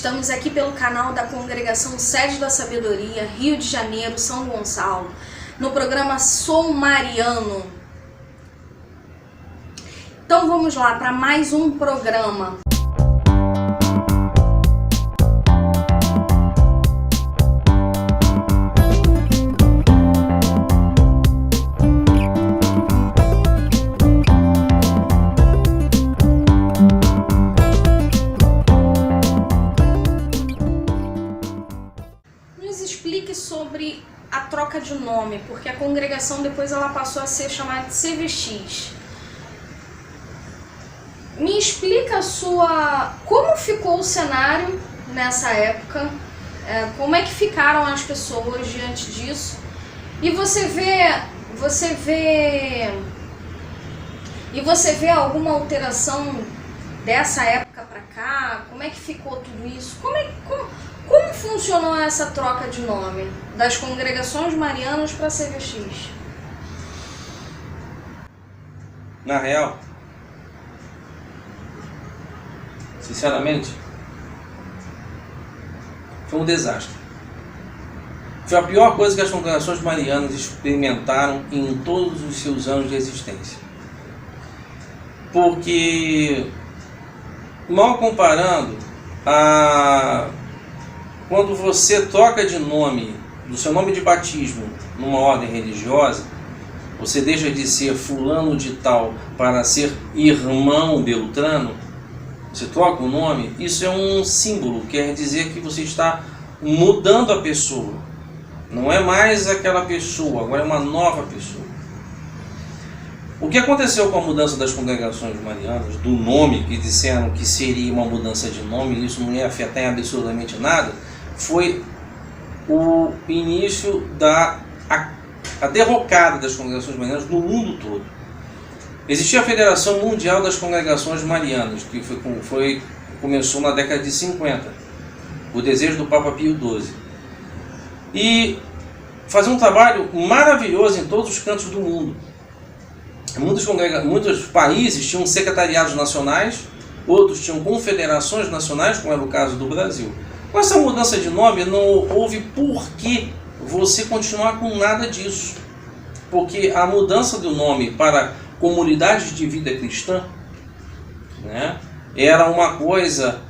Estamos aqui pelo canal da Congregação Sede da Sabedoria, Rio de Janeiro, São Gonçalo, no programa Sou Mariano. Então vamos lá para mais um programa. Explique sobre a troca de nome, porque a congregação depois ela passou a ser chamada de CVX. Me explica como ficou o cenário nessa época, como é que ficaram as pessoas diante disso, e você vê alguma alteração dessa época para cá? Como é que ficou tudo isso? Como funcionou essa troca de nome das congregações marianas para CVX? Na real, sinceramente, foi um desastre. Foi a pior coisa que as congregações marianas experimentaram em todos os seus anos de existência. Porque, mal comparando, quando você troca de nome, do seu nome de batismo, numa ordem religiosa, você deixa de ser fulano de tal para ser irmão Beltrano, você troca o nome, isso é um símbolo, quer dizer que você está mudando a pessoa. Não é mais aquela pessoa, agora é uma nova pessoa. O que aconteceu com a mudança das congregações marianas, do nome, que disseram que seria uma mudança de nome, e isso não ia afetar em absolutamente nada, foi o início da derrocada das congregações marianas no mundo todo. Existia a Federação Mundial das Congregações Marianas, que começou na década de 50, o desejo do Papa Pio XII. E fazia um trabalho maravilhoso em todos os cantos do mundo. Muitos países tinham secretariados nacionais, outros tinham confederações nacionais, como era o caso do Brasil. Com essa mudança de nome, não houve por que você continuar com nada disso. Porque a mudança do nome para comunidade de vida cristã, né, era uma coisa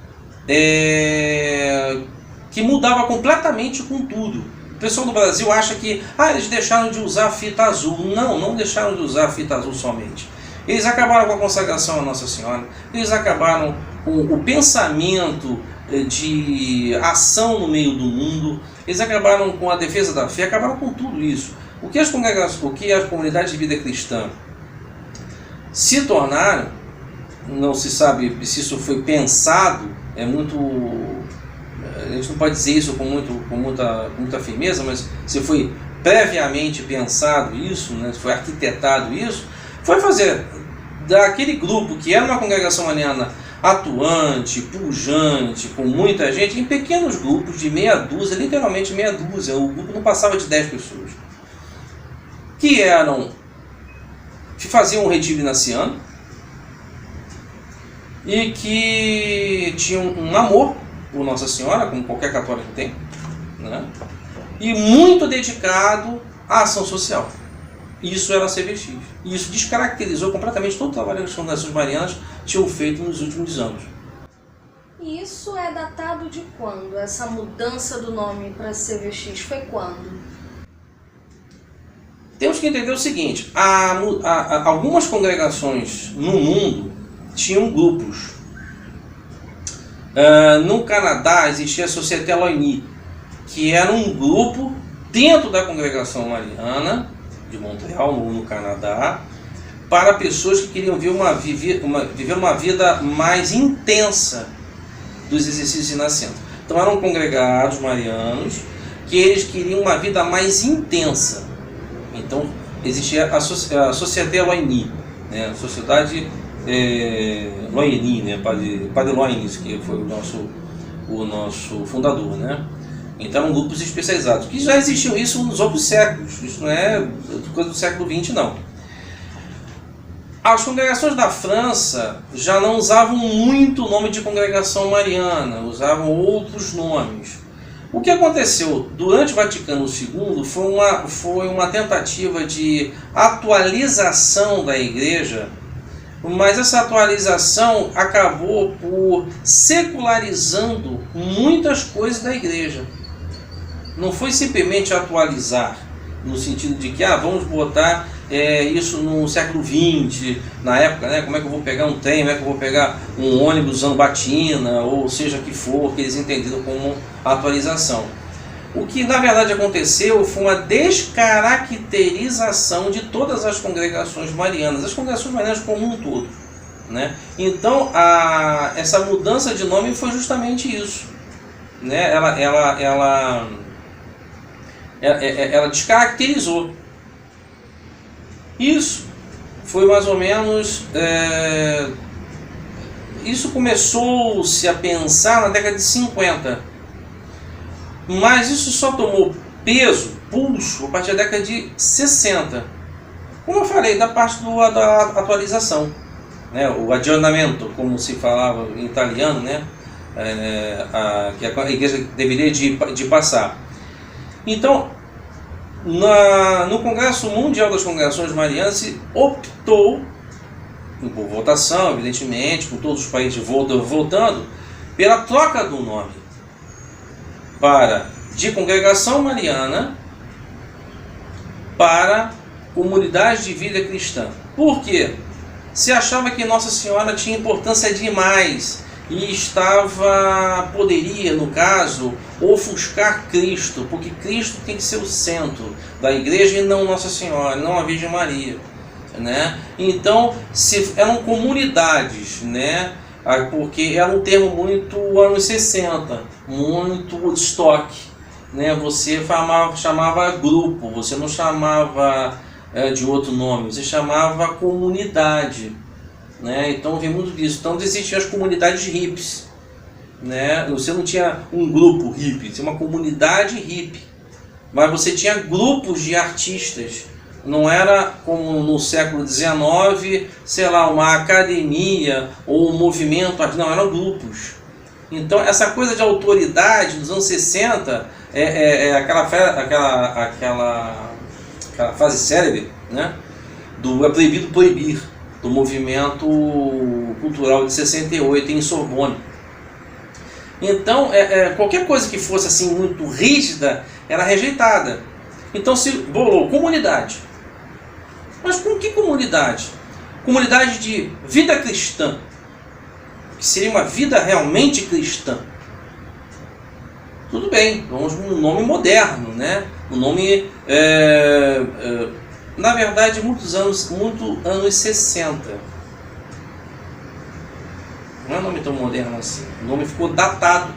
que mudava completamente com tudo. O pessoal do Brasil acha que eles deixaram de usar a fita azul. Não deixaram de usar a fita azul somente. Eles acabaram com a consagração à Nossa Senhora, eles acabaram com o pensamento de ação no meio do mundo, eles acabaram com a defesa da fé, acabaram com tudo isso. O que as comunidades de vida cristã se tornaram, não se sabe se isso foi pensado, a gente não pode dizer isso com muita firmeza, mas se foi previamente pensado isso, né, foi arquitetado isso, foi fazer daquele grupo que era uma congregação mariana atuante, pujante, com muita gente, em pequenos grupos de meia dúzia, literalmente meia dúzia, o grupo não passava de 10 pessoas, que faziam um retiro inaciano e que tinham um amor por Nossa Senhora, como qualquer católico tem, né? E muito dedicado à ação social. Isso era a CVX. E isso descaracterizou completamente todo o trabalho que as congregações marianas tinham feito nos últimos anos. E isso é datado de quando? Essa mudança do nome para CVX foi quando? Temos que entender o seguinte, algumas congregações no mundo tinham grupos. No Canadá existia a Société Loigny, que era um grupo dentro da congregação mariana de Montreal, no Canadá, para pessoas que queriam viver uma vida mais intensa dos exercícios de nascimento. Então eram congregados marianos que eles queriam uma vida mais intensa. Então existia a Société Loigny, né, a Sociedade Loigny, né, Padre Loigny, que foi o nosso fundador, né? Então eram grupos especializados, que já existiam isso nos outros séculos, isso não é coisa do século XX, não. As congregações da França já não usavam muito o nome de congregação mariana, usavam outros nomes. O que aconteceu durante o Vaticano II foi uma tentativa de atualização da igreja, mas essa atualização acabou por secularizando muitas coisas da igreja. Não foi simplesmente atualizar, no sentido de que vamos botar isso no século XX, na época, né? Como é que eu vou pegar um trem, como é que eu vou pegar um ônibus usando batina, ou seja que for, que eles entenderam como atualização. O que na verdade aconteceu foi uma descaracterização de todas as congregações marianas, as congregações marianas como um todo, né? Então essa mudança de nome foi justamente isso, né? Ela descaracterizou. Isso foi mais ou menos... isso começou-se a pensar na década de 50. Mas isso só tomou peso, pulso, a partir da década de 60. Como eu falei, da parte da atualização, né? O aggiornamento, como se falava em italiano, né? Que a igreja deveria de passar. Então, no Congresso Mundial das Congregações Marianas se optou, por votação, evidentemente, com todos os países votando, pela troca do nome de Congregação Mariana para Comunidade de Vida Cristã. Por quê? Se achava que Nossa Senhora tinha importância demais e poderia, no caso, ofuscar Cristo, porque Cristo tem que ser o centro da igreja e não Nossa Senhora, não a Virgem Maria, né? Então, eram comunidades, né? Porque era um termo muito anos 60, muito Woodstock, né? Você chamava grupo, você não chamava de outro nome, você chamava comunidade, né? Então vem muito disso. Então existiam as comunidades hippies, né? Você não tinha um grupo hippie, você tinha uma comunidade hippie, mas você tinha grupos de artistas. Não era como no século XIX, sei lá, uma academia ou um movimento, não, eram grupos. Então essa coisa de autoridade nos anos 60 aquela fase célebre, né? É proibido proibir, do movimento cultural de 68 em Sorbonne. Então qualquer coisa que fosse assim muito rígida era rejeitada. Então se bolou comunidade. Mas com que comunidade? Comunidade de vida cristã, que seria uma vida realmente cristã. Tudo bem, vamos um nome moderno, né? Um nome, na verdade, muito anos 60. Não é um nome tão moderno assim. O nome ficou datado.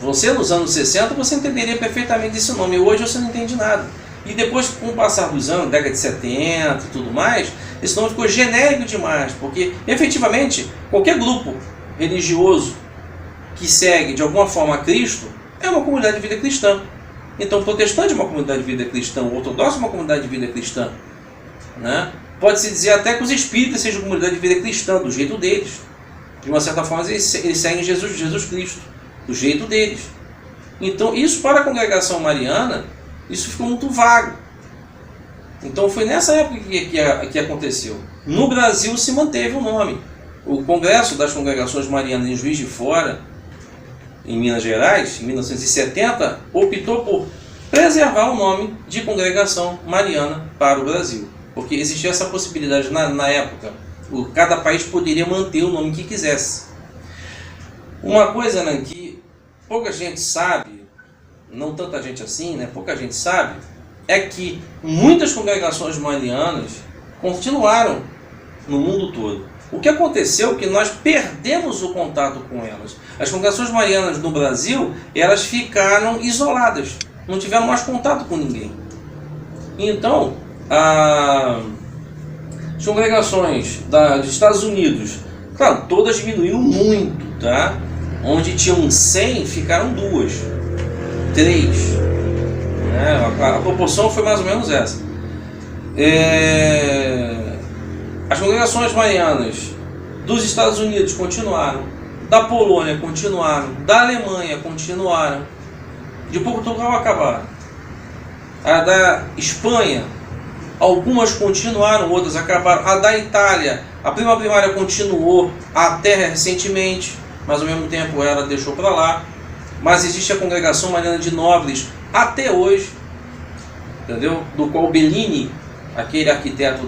Você, nos anos 60, você entenderia perfeitamente esse nome. Hoje você não entende nada. E depois, com o passar dos anos, década de 70 e tudo mais, esse nome ficou genérico demais, porque, efetivamente, qualquer grupo religioso que segue, de alguma forma, a Cristo, é uma comunidade de vida cristã. Então, o protestante é uma comunidade de vida cristã, o ortodoxo é uma comunidade de vida cristã, né? Pode-se dizer até que os espíritas sejam uma comunidade de vida cristã, do jeito deles. De uma certa forma, eles seguem Jesus Cristo, do jeito deles. Então, isso para a congregação mariana, isso ficou muito vago. Então foi nessa época que aconteceu. No Brasil se manteve o nome. O Congresso das Congregações Marianas em Juiz de Fora, em Minas Gerais, em 1970, optou por preservar o nome de Congregação Mariana para o Brasil. Porque existia essa possibilidade na época. Cada país poderia manter o nome que quisesse. Uma coisa, né, que pouca gente sabe, não tanta gente assim, né? Pouca gente sabe, é que muitas congregações marianas continuaram no mundo todo. O que aconteceu é que nós perdemos o contato com elas. As congregações marianas no Brasil, elas ficaram isoladas, não tiveram mais contato com ninguém. Então, as congregações dos Estados Unidos, claro, todas diminuíram muito, tá? Onde tinham 100, ficaram 2. 3, né? A proporção foi mais ou menos essa. As congregações marianas dos Estados Unidos continuaram, da Polônia continuaram, da Alemanha continuaram, de Portugal acabaram. A da Espanha, algumas continuaram, outras acabaram. A da Itália, a prima primária continuou até recentemente, mas ao mesmo tempo ela deixou para lá. Mas existe a Congregação Mariana de Nobres até hoje, entendeu? Do qual Bellini, aquele arquiteto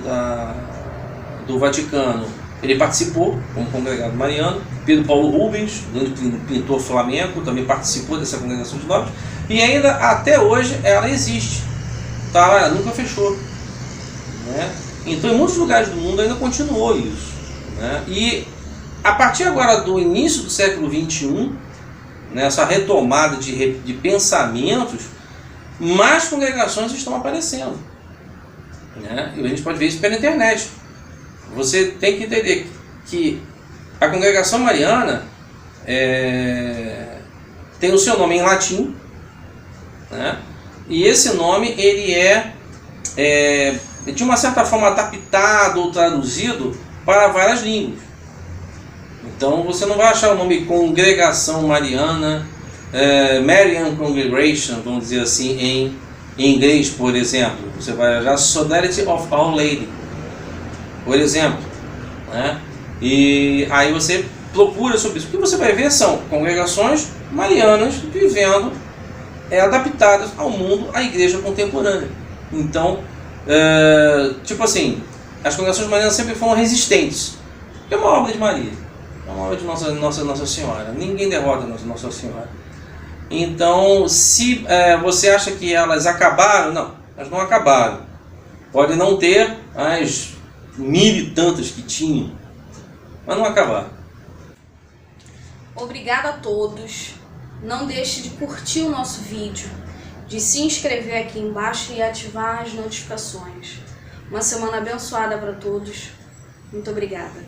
do Vaticano, ele participou como congregado mariano. Pedro Paulo Rubens, grande pintor flamenco, também participou dessa Congregação de Nobres. E ainda até hoje ela existe, tá? Ela nunca fechou, né? Então em muitos lugares do mundo ainda continuou isso, né? E a partir agora do início do século XXI, nessa retomada de pensamentos, mais congregações estão aparecendo, né? E a gente pode ver isso pela internet. Você tem que entender que a congregação mariana tem o seu nome em latim, né? E esse nome ele é de uma certa forma adaptado ou traduzido para várias línguas. Então você não vai achar o nome Congregação Mariana, Marian Congregation, vamos dizer assim, em inglês, por exemplo. Você vai achar Solidarity of Our Lady, por exemplo, né? E aí você procura sobre isso. O que você vai ver são congregações marianas vivendo adaptadas ao mundo, à igreja contemporânea. Então, tipo assim, as congregações marianas sempre foram resistentes. É uma obra de Maria, é uma obra de Nossa Senhora. Ninguém derrota Nossa Senhora. Então, se você acha que elas acabaram, não, elas não acabaram. Pode não ter as 1000 e tantas que tinham, mas não acabaram. Obrigada a todos. Não deixe de curtir o nosso vídeo, de se inscrever aqui embaixo e ativar as notificações. Uma semana abençoada para todos. Muito obrigada.